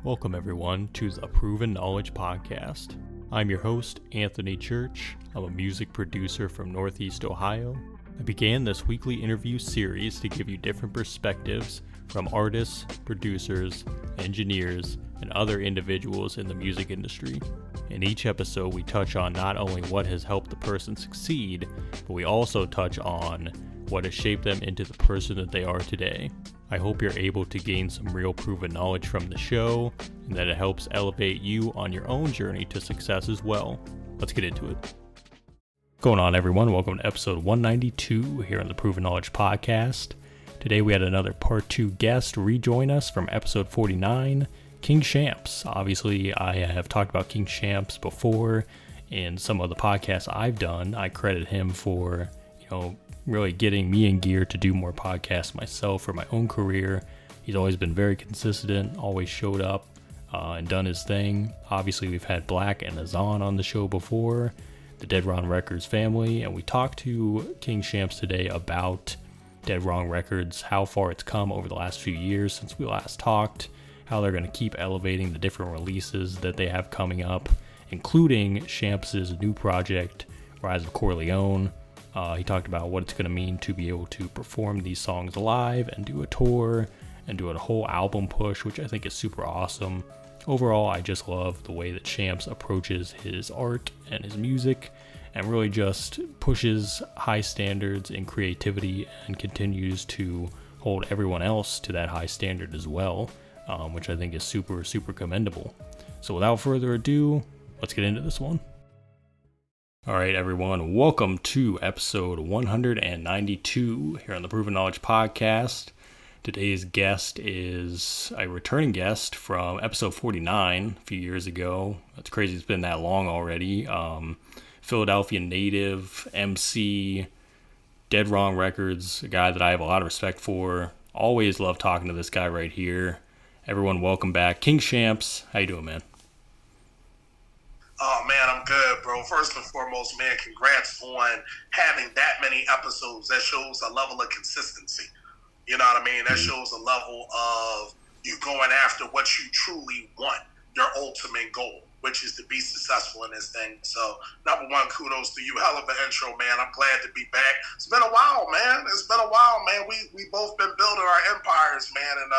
Welcome everyone to the Proven Knowledge Podcast. I'm your host, Anthony Church. I'm a music producer from Northeast Ohio. I began this weekly interview series to give you different perspectives from artists, producers, engineers, and other individuals in the music industry. In each episode, we touch on not only what has helped the person succeed, but we also touch on what has shaped them into the person that they are today. I hope you're able to gain some real proven knowledge from the show, and that it helps elevate you on your own journey to success as well. Let's get into it. What's going on, everyone? Welcome to episode 192 here on the Proven Knowledge Podcast. Today we had another part 2 guest rejoin us from episode 49, King Shampz. Obviously, I have talked about King Shampz before in some of the podcasts I've done. I credit him for, really getting me in gear to do more podcasts myself for my own career. He's always been very consistent, always showed up and done his thing. Obviously, we've had Black and Azzan on the show before, the Dead Wrong Records family, and we talked to King Shampz today about Dead Wrong Records, how far it's come over the last few years since we last talked, how they're going to keep elevating the different releases that they have coming up, including Shampz's new project, Rise of Corleone. He talked about what it's going to mean to be able to perform these songs live and do a tour and do a whole album push, which I think is super awesome. Overall, I just love the way that Shampz approaches his art and his music and really just pushes high standards in creativity and continues to hold everyone else to that high standard as well, which I think is super, super commendable. So without further ado, let's get into this one. All right, everyone, welcome to episode 192 here on the Proven Knowledge Podcast. Today's guest is a returning guest from episode 49 a few years ago. That's crazy, it's been that long already. Philadelphia native, MC, Dead Wrong Records, a guy that I have a lot of respect for. Always love talking to this guy right here. Everyone, welcome back. King Shampz, how you doing, man? Oh, man, I'm good, bro. First and foremost, man, congrats on having that many episodes. That shows a level of consistency. You know what I mean? That shows a level of you going after what you truly want, your ultimate goal, which is to be successful in this thing. So, number one, kudos to you. Hell of an intro, man. I'm glad to be back. It's been a while, man. We both been building our empires, man, and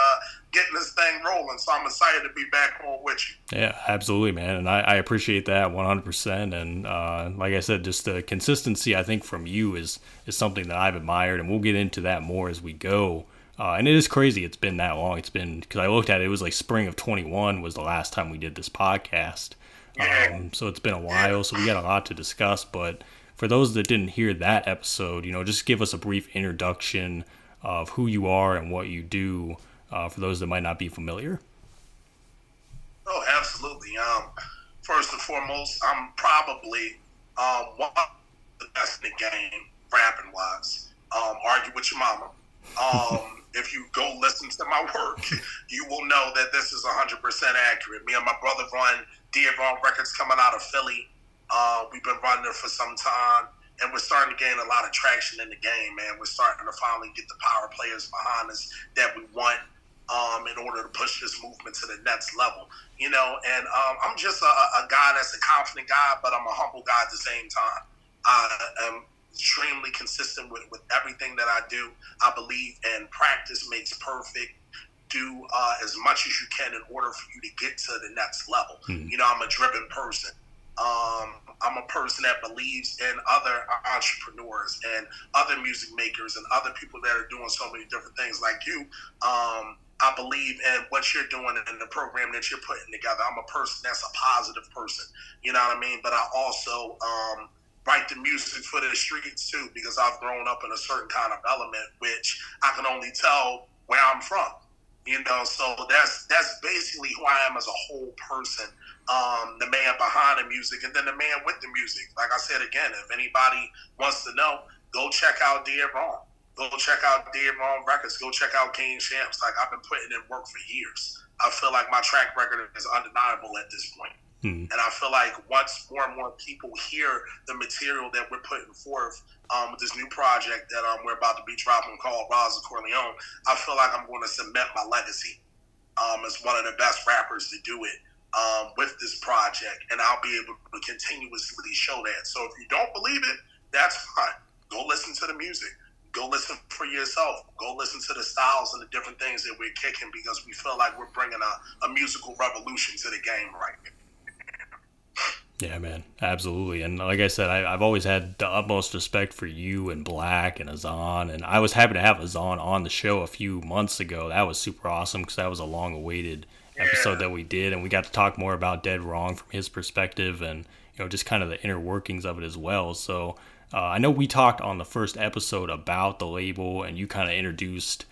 getting this thing rolling. So I'm excited to be back on with you. Yeah, absolutely, man. And I appreciate that 100%. And like I said, just the consistency, I think, from you is something that I've admired. And we'll get into that more as we go. And it is crazy it's been that long. It's been, because I looked at it, it was like spring of 21 was the last time we did this podcast. So it's been a while, so we got a lot to discuss. But for those that didn't hear that episode, just give us a brief introduction of who you are and what you do for those that might not be familiar. Oh, absolutely. First and foremost, I'm probably one of the best in the game, rapping-wise. Argue with your mama. If you go listen to my work, you will know that this is 100% accurate. Me and my brother run Dead Wrong Records coming out of Philly. We've been running it for some time, and we're starting to gain a lot of traction in the game, man. We're starting to finally get the power players behind us that we want in order to push this movement to the next level. And I'm just a guy that's a confident guy, but I'm a humble guy at the same time. I am extremely consistent with everything that I do. I believe in practice makes perfect. Do as much as you can in order for you to get to the next level. I'm a driven person. I'm a person that believes in other entrepreneurs and other music makers and other people that are doing so many different things like you. I believe in what you're doing and the program that you're putting together. I'm a person that's a positive person. You know what I mean? But I also write the music for the streets too, because I've grown up in a certain kind of element, which I can only tell where I'm from. So that's basically who I am as a whole person. The man behind the music and then the man with the music. Like I said again, if anybody wants to know, go check out Dead Wrong. Go check out Dead Wrong Records. Go check out King Shampz. Like, I've been putting in work for years. I feel like my track record is undeniable at this point. And I feel like once more and more people hear the material that we're putting forth with this new project that we're about to be dropping called Rise of Corleone, I feel like I'm going to cement my legacy. as one of the best rappers to do it with this project, and I'll be able to continuously show that. So if you don't believe it, that's fine. Go listen to the music. Go listen for yourself. Go listen to the styles and the different things that we're kicking, because we feel like we're bringing a musical revolution to the game right now. Yeah, man, absolutely. And like I said, I've always had the utmost respect for you and Black and Azzan, and I was happy to have Azzan on the show a few months ago. That was super awesome because that was a long-awaited episode that we did, and we got to talk more about Dead Wrong from his perspective, and just kind of the inner workings of it as well. So I know we talked on the first episode about the label, and you kind of introduced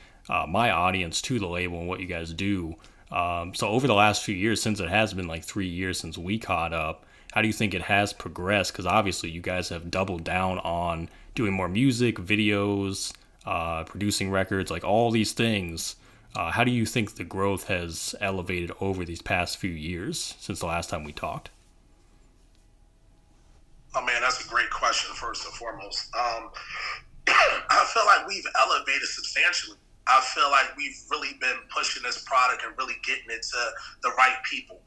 my audience to the label and what you guys do. So over the last few years, since it has been like 3 years since we caught up, how do you think it has progressed? Because obviously you guys have doubled down on doing more music, videos, producing records, like all these things. How do you think the growth has elevated over these past few years since the last time we talked? Oh man, that's a great question, first and foremost. I feel like we've elevated substantially. I feel like we've really been pushing this product and really getting it to the right people,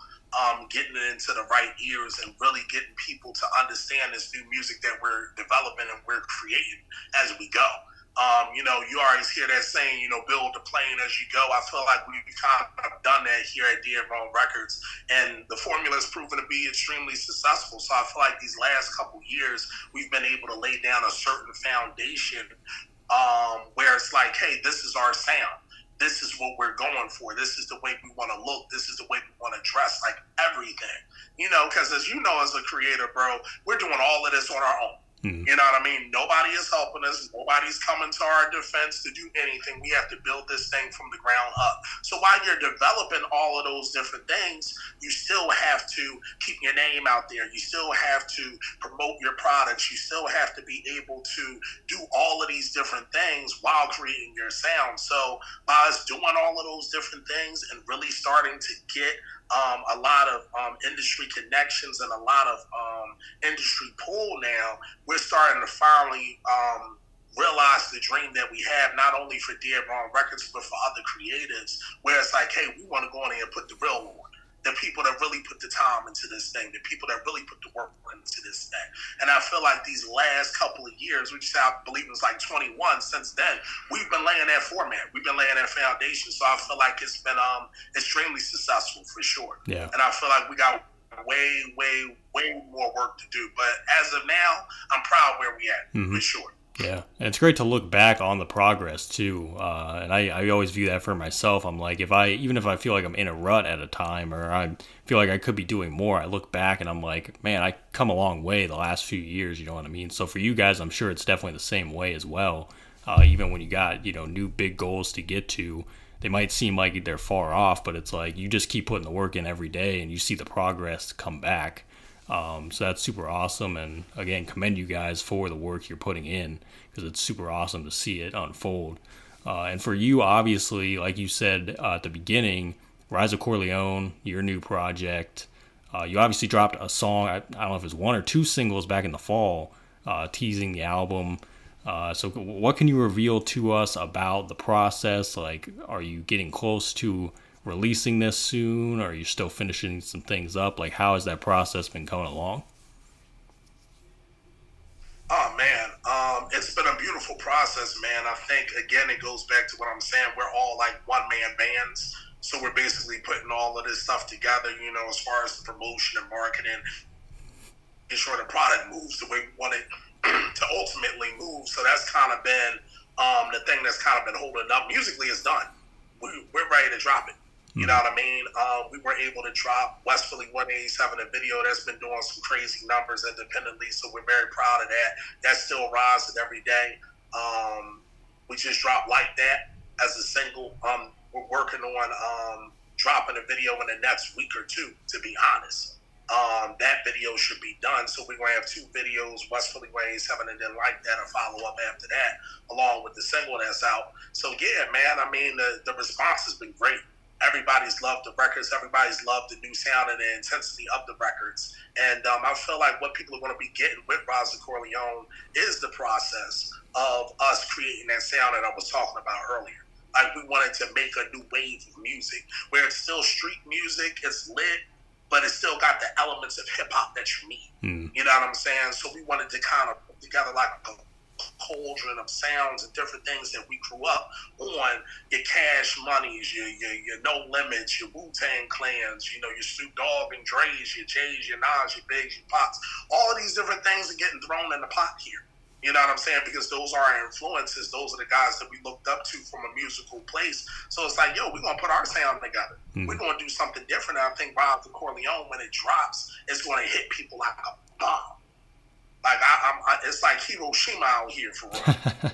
getting it into the right ears, and really getting people to understand this new music that we're developing and we're creating as we go. You always hear that saying, build the plane as you go. I feel like we've kind of done that here at Dead Wrong Records, and the formula has proven to be extremely successful. So I feel like these last couple years, we've been able to lay down a certain foundation where it's like, hey, this is our sound. This is what we're going for. This is the way we want to look. This is the way we want to dress, like everything. Because as as a creator, bro, we're doing all of this on our own. You know what I mean? Nobody is helping us. Nobody's coming to our defense to do anything. We have to build this thing from the ground up. So while you're developing all of those different things, you still have to keep your name out there. You still have to promote your products. You still have to be able to do all of these different things while creating your sound. So by us doing all of those different things and really starting to get a lot of industry connections and a lot of industry pull now, we're starting to finally realize the dream that we have, not only for Dead Wrong Records, but for other creatives, where it's like, hey, we want to go in there and put the real on. The people that really put the time into this thing, the people that really put the work into this thing. And I feel like these last couple of years, which I believe it was like 21, since then, we've been laying that format. We've been laying that foundation. So I feel like it's been extremely successful for sure. Yeah. And I feel like we got way more work to do. But as of now, I'm proud where we at, for sure. Yeah, and it's great to look back on the progress too, and I always view that for myself. I'm like, even if I feel like I'm in a rut at a time, or I feel like I could be doing more, I look back and I'm like, man, I come a long way the last few years. You know what I mean? So for you guys, I'm sure it's definitely the same way as well. Even when you got new big goals to get to, they might seem like they're far off, but it's like you just keep putting the work in every day, and you see the progress come back. So that's super awesome, and again, commend you guys for the work you're putting in, because it's super awesome to see it unfold. And for you, obviously, like you said at the beginning, Rise of Corleone, your new project, you obviously dropped a song, I don't know if it was 1 or 2 singles back in the fall, teasing the album. So what can you reveal to us about the process? Like, are you getting close to releasing this soon, or are you still finishing some things up? Like, how has that process been going along? Oh man, it's been a beautiful process, man. I think again it goes back to what I'm saying. We're all like one-man bands, so we're basically putting all of this stuff together. As far as the promotion and marketing, making sure the product moves the way we want it to ultimately move. So that's kind of been the thing that's kind of been holding up. Musically, it's done. We're ready to drop it. You know what I mean? We were able to drop West Philly 187, a video that's been doing some crazy numbers independently, so we're very proud of that. That's still rising every day. We just dropped Like That as a single. We're working on dropping a video in the next week or two, to be honest. That video should be done, so we're going to have 2 videos, West Philly 187, and then Like That, a follow-up after that, along with the single that's out. So yeah, man, I mean, the response has been great. Everybody's loved the records. Everybody's loved the new sound and the intensity of the records. And I feel like what people are going to be getting with Rise of Corleone is the process of us creating that sound that I was talking about earlier. Like, we wanted to make a new wave of music where it's still street music, it's lit, but it's still got the elements of hip hop that you need. You know what I'm saying? So we wanted to kind of put together like a cauldron of sounds and different things that we grew up on. Your Cash Moneys, your No Limits, your Wu-Tang Clans, you know, your Snoop Dogg and Dre's, your J's, your Nas, your Biggs, your Pops. All of these different things are getting thrown in the pot here. You know what I'm saying? Because those are our influences. Those are the guys that we looked up to from a musical place. So it's like, yo, we're going to put our sound together. We're going to do something different. And I think Rob the Corleone, when it drops, it's going to hit people like a bomb. Like, it's like Hiroshima out here for real.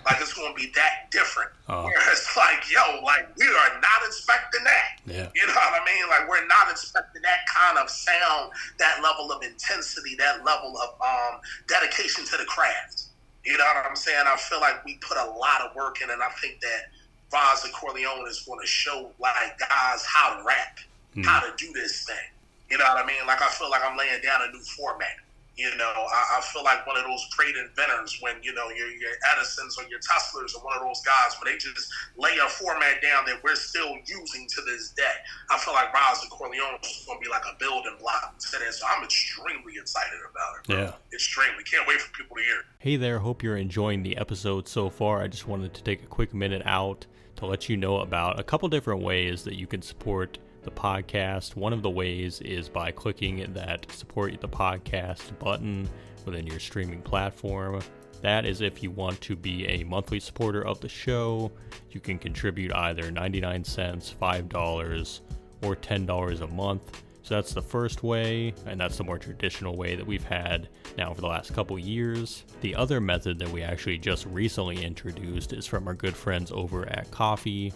Like, it's going to be that different. Where it's like, yo, like, we are not expecting that. Yeah. You know what I mean? Like, we're not expecting that kind of sound, that level of intensity, that level of dedication to the craft. You know what I'm saying? I feel like we put a lot of work in, and I think that Roz and Corleone is going to show, like, guys how to rap, how to do this thing. You know what I mean? Like, I feel like I'm laying down a new format. You know, I feel like one of those great inventors when, you know, your Edisons or your Teslas or one of those guys when they just lay a format down that we're still using to this day. I feel like Roz and Corleone is going to be like a building block to this. So I'm extremely excited about it, bro. Yeah. Extremely. Can't wait for people to hear it. Hey there. Hope you're enjoying the episode so far. I just wanted to take a quick minute out to let you know about a couple different ways that you can support the podcast. One of the ways is by clicking that support the podcast button within your streaming platform. That is if you want to be a monthly supporter of the show. You can contribute either 99 cents, $5, or $10 a month. So that's the first way, and that's the more traditional way that we've had now for the last couple years. The other method that we actually just recently introduced is from our good friends over at Ko-fi.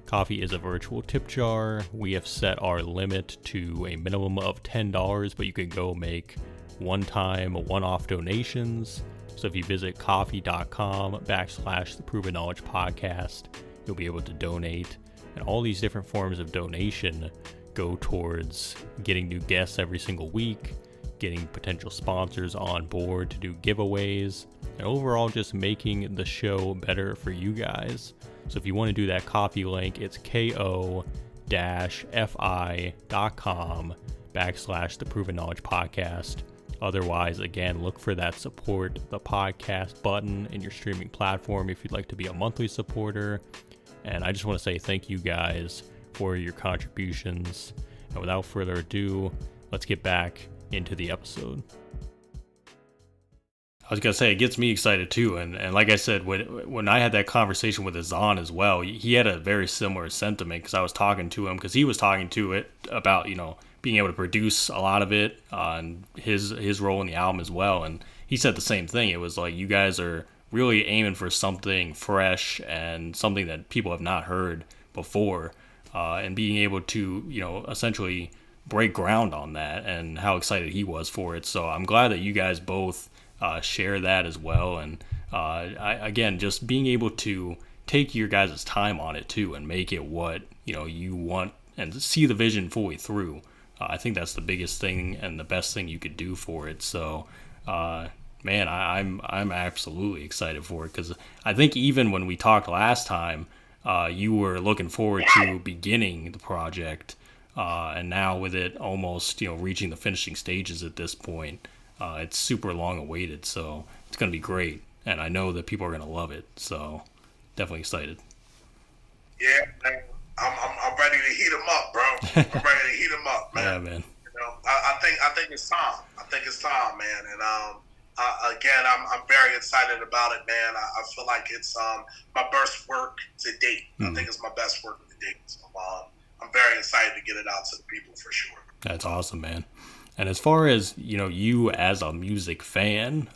Ko-fi is a virtual tip jar. We have set our limit to a minimum of $10, but you can go make one-time, one-off donations. So if you visit ko-fi.com/the Proven Knowledge Podcast, you'll be able to donate. And all these different forms of donation go towards getting new guests every single week, getting potential sponsors on board to do giveaways, and overall just making the show better for you guys. So if you want to do that Ko-fi link, it's ko-fi.com/the Proven Knowledge Podcast. Otherwise, again, look for that support the podcast button in your streaming platform if you'd like to be a monthly supporter. And I just want to say thank you guys for your contributions. And without further ado, let's get back into the episode. I was going to say, it gets me excited too. And like I said, when I had that conversation with Azzan as well, he had a very similar sentiment because I was talking to him because he was talking to it about, you know, being able to produce a lot of it and his role in the album as well. And he said the same thing. It was like, you guys are really aiming for something fresh and something that people have not heard before, and being able to, you know, essentially break ground on that, and how excited he was for it. So I'm glad that you guys both share that as well. And again, just being able to take your guys' time on it too and make it what, you know, you want and see the vision fully through. I think that's the biggest thing and the best thing you could do for it. So, man, I'm absolutely excited for it because I think even when we talked last time, you were looking forward to beginning the project, and now with it almost, you know, reaching the finishing stages at this point, it's super long awaited. So it's going to be great, and I know that people are going to love it. So definitely excited. Yeah, man. I'm ready to heat them up, bro. I'm ready to heat them up, man. Yeah, man. You know, I think it's time. I think it's time, man. And again, I'm very excited about it, man. I feel like it's my best work to date. I think it's my best work to date. So I'm very excited to get it out to the people for sure. That's awesome, man. And as far as, you know, you as a music fan,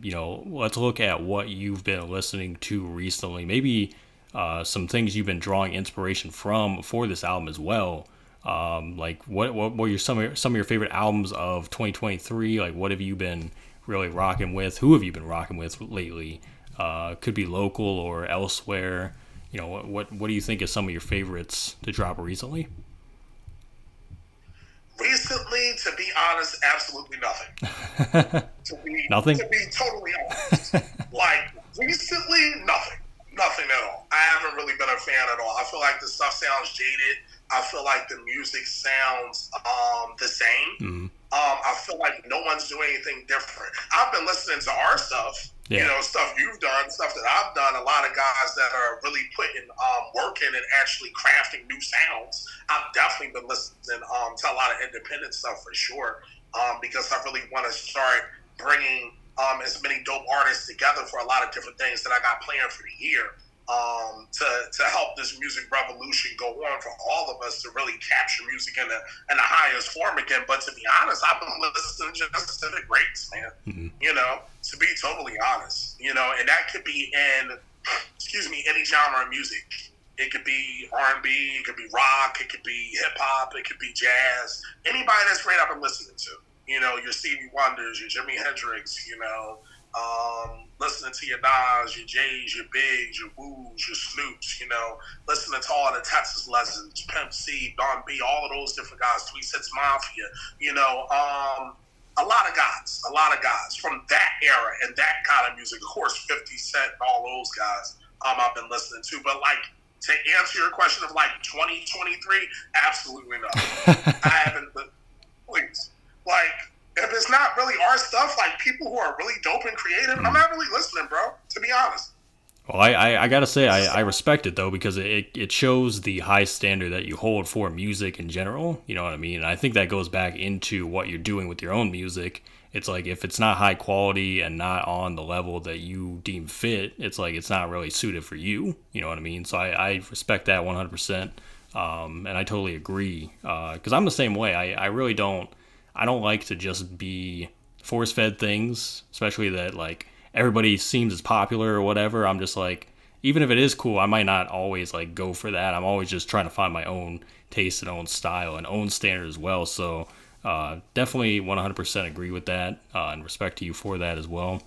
you know, let's look at what you've been listening to recently. Maybe some things you've been drawing inspiration from for this album as well. Like what were some of your favorite albums of 2023? Like, what have you been really rocking with? Who have you been rocking with lately? Could be local or elsewhere. You know, what do you think is some of your favorites to drop recently? Recently, to be honest, absolutely nothing. Nothing? To be totally honest. Like, recently, nothing. Nothing at all. I haven't really been a fan at all. I feel like the stuff sounds jaded. I feel like the music sounds the same. Mm-hmm. I feel like no one's doing anything different. I've been listening to our stuff, you know, stuff you've done, stuff that I've done. A lot of guys that are really putting work in and actually crafting new sounds. I've definitely been listening to a lot of independent stuff for sure, because I really want to start bringing as many dope artists together for a lot of different things that I got planned for the year. To help this music revolution go on for all of us to really capture music in the highest form again. But to be honest, I've been listening just to the greats, man. Mm-hmm. You know, to be totally honest, you know, and that could be in, any genre of music. It could be R&B, it could be rock, it could be hip hop, it could be jazz. Anybody that's great, I've been listening to. You know, your Stevie Wonders, your Jimi Hendrix, you know, listening to your Nas, your J's, your Biggs, your Woos, your Snoops, you know, listening to all the Texas Legends, Pimp C, Don B, all of those different guys, Tweet Six Mafia, you know, a lot of guys from that era and that kind of music. Of course, 50 Cent, all those guys I've been listening to. But, like, to answer your question of, like, 2023, absolutely not. I haven't, please. Like, if it's not really our stuff, like people who are really dope and creative, I'm not really listening, bro, to be honest. Well, I gotta say, I respect it, though, because it shows the high standard that you hold for music in general, you know what I mean? And I think that goes back into what you're doing with your own music. It's like, if it's not high quality and not on the level that you deem fit, it's like, it's not really suited for you, you know what I mean? So I respect that 100%, and I totally agree, because I'm the same way. I really don't like to just be force-fed things, especially that, like, everybody seems as popular or whatever. I'm just like, even if it is cool, I might not always, like, go for that. I'm always just trying to find my own taste and own style and own standard as well. So definitely 100% agree with that, and respect to you for that as well.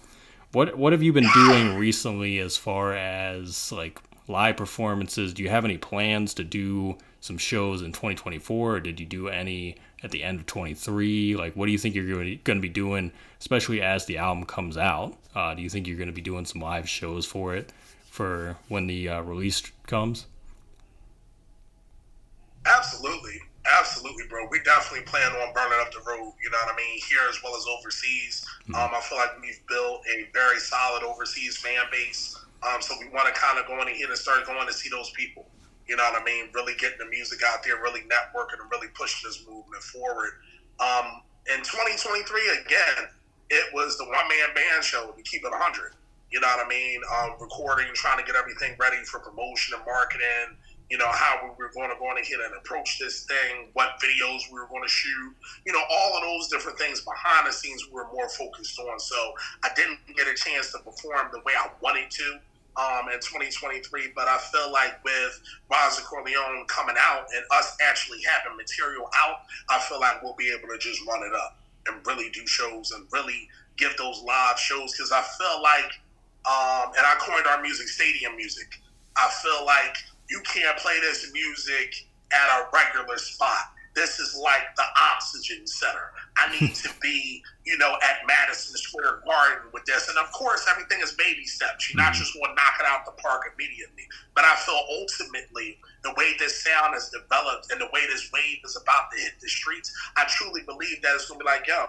What have you been doing recently as far as, like, live performances? Do you have any plans to do some shows in 2024, or did you do any at the end of 23? Like, what do you think you're going to be doing, especially as the album comes out? Do you think you're going to be doing some live shows for it for when the release comes? Absolutely, bro. We definitely plan on burning up the road, you know what I mean, here as well as overseas. I feel like we've built a very solid overseas fan base, so we want to kind of go in here and start going to see those people. You know what I mean? Really getting the music out there, really networking, and really pushing this movement forward. In 2023, again, it was the one-man band show, to keep it 100. You know what I mean? Recording, trying to get everything ready for promotion and marketing. You know, how we were going to go ahead and approach this thing, what videos we were going to shoot. You know, all of those different things behind the scenes we were more focused on. So I didn't get a chance to perform the way I wanted to in 2023, but I feel like with Rise of Corleone coming out and us actually having material out, I feel like we'll be able to just run it up and really do shows and really give those live shows, because I feel like, and I coined our music stadium music, I feel like you can't play this music at a regular spot. This is like the oxygen center. I need to be, you know, at Madison Square Garden with this. And of course, everything is baby steps. You're not just going to knock it out the park immediately. But I feel ultimately the way this sound is developed and the way this wave is about to hit the streets, I truly believe that it's going to be like, yo,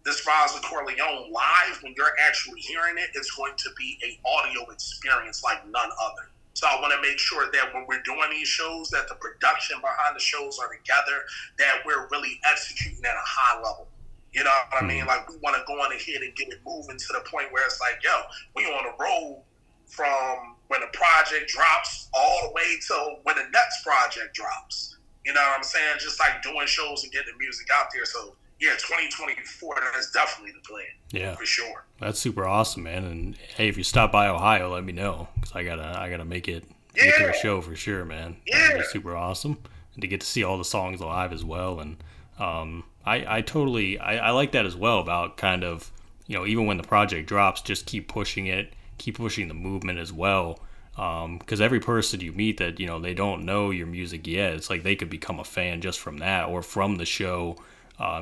this Rise of Corleone live, when you're actually hearing it, it's going to be an audio experience like none other. So I want to make sure that when we're doing these shows, that the production behind the shows are together, that we're really executing at a high level. You know what I mean? Like, we want to go on ahead and get it moving to the point where it's like, yo, we on the road from when the project drops all the way till when the next project drops. You know what I'm saying? Just like doing shows and getting the music out there. So yeah, 2024, that's definitely the plan. Yeah, for sure. That's super awesome, man. And hey, if you stop by Ohio, let me know, because I gotta make it to a show for sure, man. Yeah, that'd be super awesome, and to get to see all the songs live as well. And I totally like that as well, about kind of, you know, even when the project drops, just keep pushing it, keep pushing the movement as well. Because every person you meet that, you know, they don't know your music yet, it's like they could become a fan just from that, or from the show.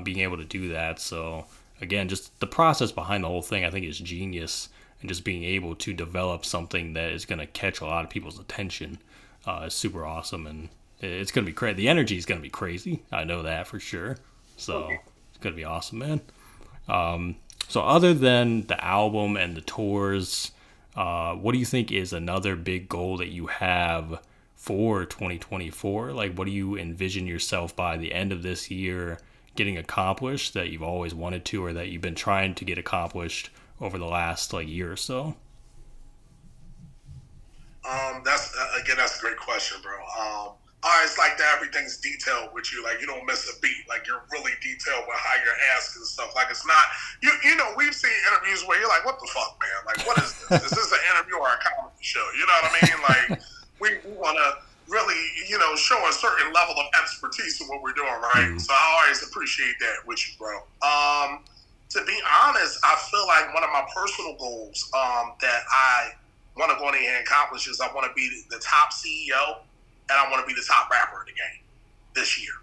Being able to do that. So again, just the process behind the whole thing, I think, is genius, and just being able to develop something that is going to catch a lot of people's attention is super awesome, and it's going to be crazy. The energy is going to be crazy. I know that for sure. So it's going to be awesome, man. So other than the album and the tours, what do you think is another big goal that you have for 2024? Like, what do you envision yourself by the end of this year getting accomplished that you've always wanted to, or that you've been trying to get accomplished over the last year or so? That's a great question, bro. I always like that everything's detailed with you. Like, you don't miss a beat. Like, you're really detailed with how you're asking stuff. Like, it's not, we've seen interviews where you're like, what the fuck, man? Like, what is this? Is this an interview or a comedy show? You know what I mean? Like, we want to really, show a certain level of expertise in what we're doing, right? So I always appreciate that with you, bro. To be honest, I feel like one of my personal goals that I want to go in here and accomplish is I want to be the top CEO, and I want to be the top rapper in the game this year.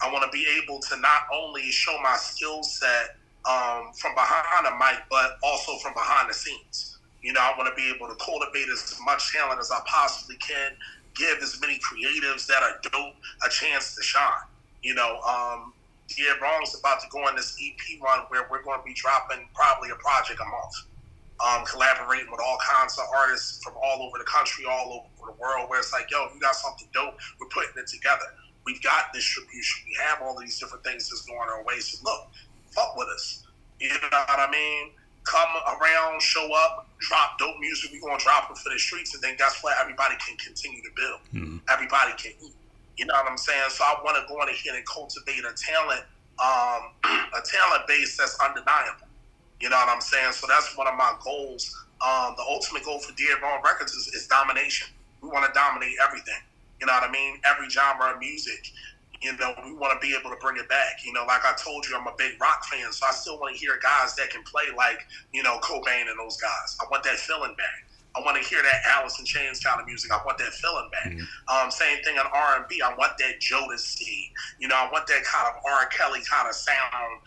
I want to be able to not only show my skill set from behind the mic, but also from behind the scenes. I want to be able to cultivate as much talent as I possibly can, give as many creatives that are dope a chance to shine. Yeah, Wrong's about to go on this EP run where we're going to be dropping probably a project a month. Collaborating with all kinds of artists from all over the country, all over the world, where it's like, yo, you got something dope, we're putting it together. We've got distribution. We have all these different things that's going our way. So look, fuck with us. You know what I mean? Come around, show up, drop dope music. We're going to drop it for the streets, and then guess what? Everybody can continue to build. Everybody can eat. You know what I'm saying? So I want to go in here and cultivate a talent base that's undeniable. You know what I'm saying? So that's one of my goals. The ultimate goal for Dead Wrong Records is domination. We want to dominate everything. You know what I mean? Every genre of music. We want to be able to bring it back. Like I told you, I'm a big rock fan, so I still want to hear guys that can play like, Cobain and those guys. I want that feeling back. I want to hear that Alice in Chains kind of music. I want that feeling back. Same thing on R&B. I want that Jodeci. I want that kind of R. Kelly kind of sound,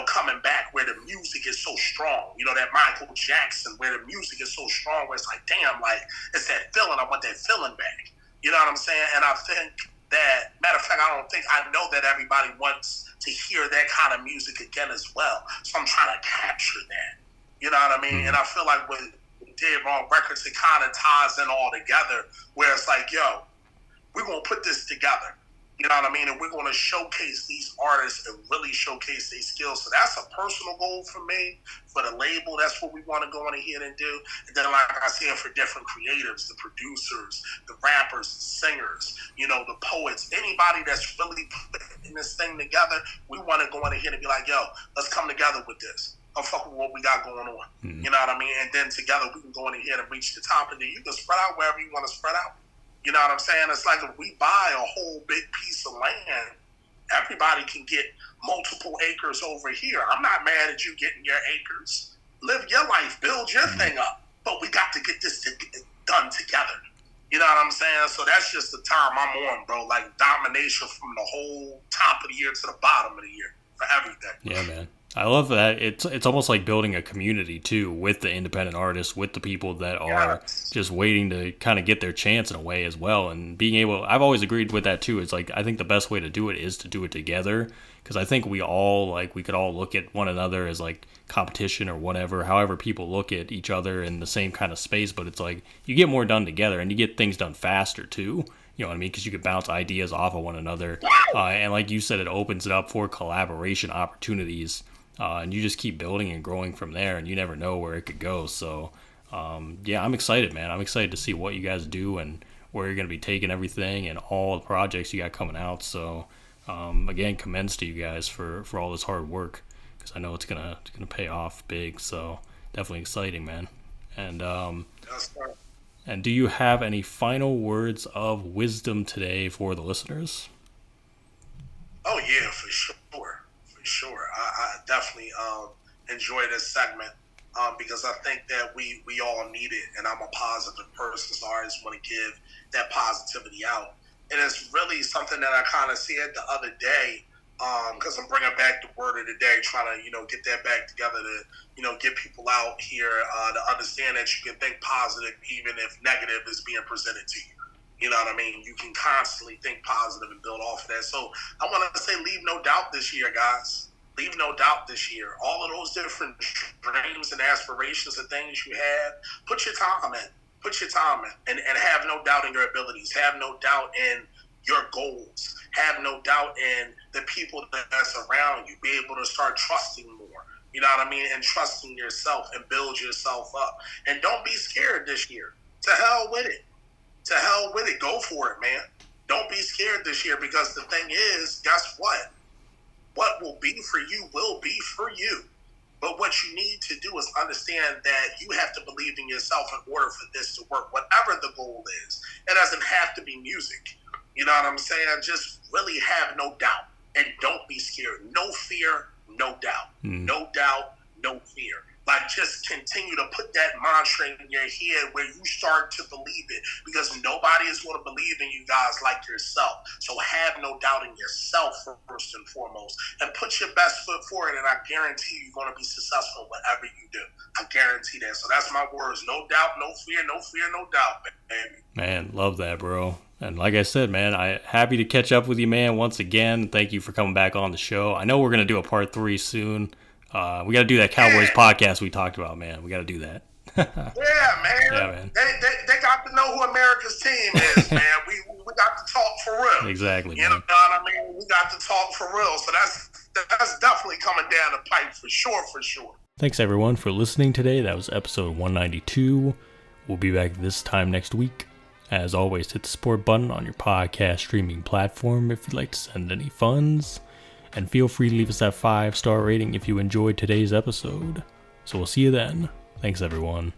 coming back where the music is so strong. That Michael Jackson where the music is so strong where it's like, damn, like, it's that feeling. I want that feeling back. You know what I'm saying? And I think that, matter of fact, I know that everybody wants to hear that kind of music again as well. So I'm trying to capture that. You know what I mean? And I feel like with Dead Wrong Records, it kind of ties in all together where it's like, yo, we're going to put this together. You know what I mean? And we're going to showcase these artists and really showcase their skills. So that's a personal goal for me, for the label. That's what we want to go in here and do. And then, like I said, for different creatives, the producers, the rappers, the singers, the poets, anybody that's really putting this thing together, we want to go in here and be like, yo, let's come together with this. I'm fucking with what we got going on. You know what I mean? And then together we can go in here and reach the top, and then you can spread out wherever you want to spread out. You know what I'm saying? It's like if we buy a whole big piece of land, everybody can get multiple acres over here. I'm not mad at you getting your acres. Live your life, build your thing up. But we got to get this done together. You know what I'm saying? So that's just the time I'm on, bro. Like domination from the whole top of the year to the bottom of the year for everything. Yeah, man. I love that. It's almost like building a community too with the independent artists, with the people that are just waiting to kind of get their chance in a way as well, and being able. I've always agreed with that too. It's like I think the best way to do it is to do it together, because I think we could all look at one another as like competition or whatever. However, people look at each other in the same kind of space, but it's like you get more done together and you get things done faster too. You know what I mean? Because you could bounce ideas off of one another, and like you said, it opens it up for collaboration opportunities. And you just keep building and growing from there, and you never know where it could go. So, yeah, I'm excited, man. I'm excited to see what you guys do and where you're going to be taking everything and all the projects you got coming out. So, again, commends to you guys for all this hard work, because I know it's gonna pay off big. So, definitely exciting, man. And do you have any final words of wisdom today for the listeners? Oh yeah, for sure. Sure, I definitely enjoy this segment because I think that we all need it, and I'm a positive person, so I always want to give that positivity out. And it's really something that I kind of said the other day because I'm bringing back the word of the day trying to, get that back together to, get people out here to understand that you can think positive even if negative is being presented to you. You know what I mean? You can constantly think positive and build off of that. So I want to say leave no doubt this year, guys. Leave no doubt this year. All of those different dreams and aspirations and things you had, put your time in. Put your time in and have no doubt in your abilities. Have no doubt in your goals. Have no doubt in the people that's around you. Be able to start trusting more. You know what I mean? And trusting yourself and build yourself up. And don't be scared this year. To hell with it. To hell with it. Go for it, man. Don't be scared this year because the thing is, guess what? What will be for you will be for you. But what you need to do is understand that you have to believe in yourself in order for this to work, whatever the goal is. It doesn't have to be music. You know what I'm saying? Just really have no doubt and don't be scared. No fear, no doubt. No doubt, no fear. Like, just continue to put that mantra in your head where you start to believe it because nobody is going to believe in you guys like yourself. So have no doubt in yourself first and foremost and put your best foot forward, and I guarantee you're going to be successful whatever you do. I guarantee that. So that's my words. No doubt, no fear, no fear, no doubt, baby. Man, love that, bro. And like I said, man, I'm happy to catch up with you, man, once again. Thank you for coming back on the show. I know we're going to do a part 3 soon. We got to do that Cowboys podcast we talked about, man. We got to do that. Yeah, man. They got to know who America's team is, man. We got to talk for real. Exactly, You know what I mean? We got to talk for real. So that's definitely coming down the pipe for sure, for sure. Thanks, everyone, for listening today. That was episode 192. We'll be back this time next week. As always, hit the support button on your podcast streaming platform if you'd like to send any funds. And feel free to leave us that 5-star rating if you enjoyed today's episode. So we'll see you then. Thanks, everyone.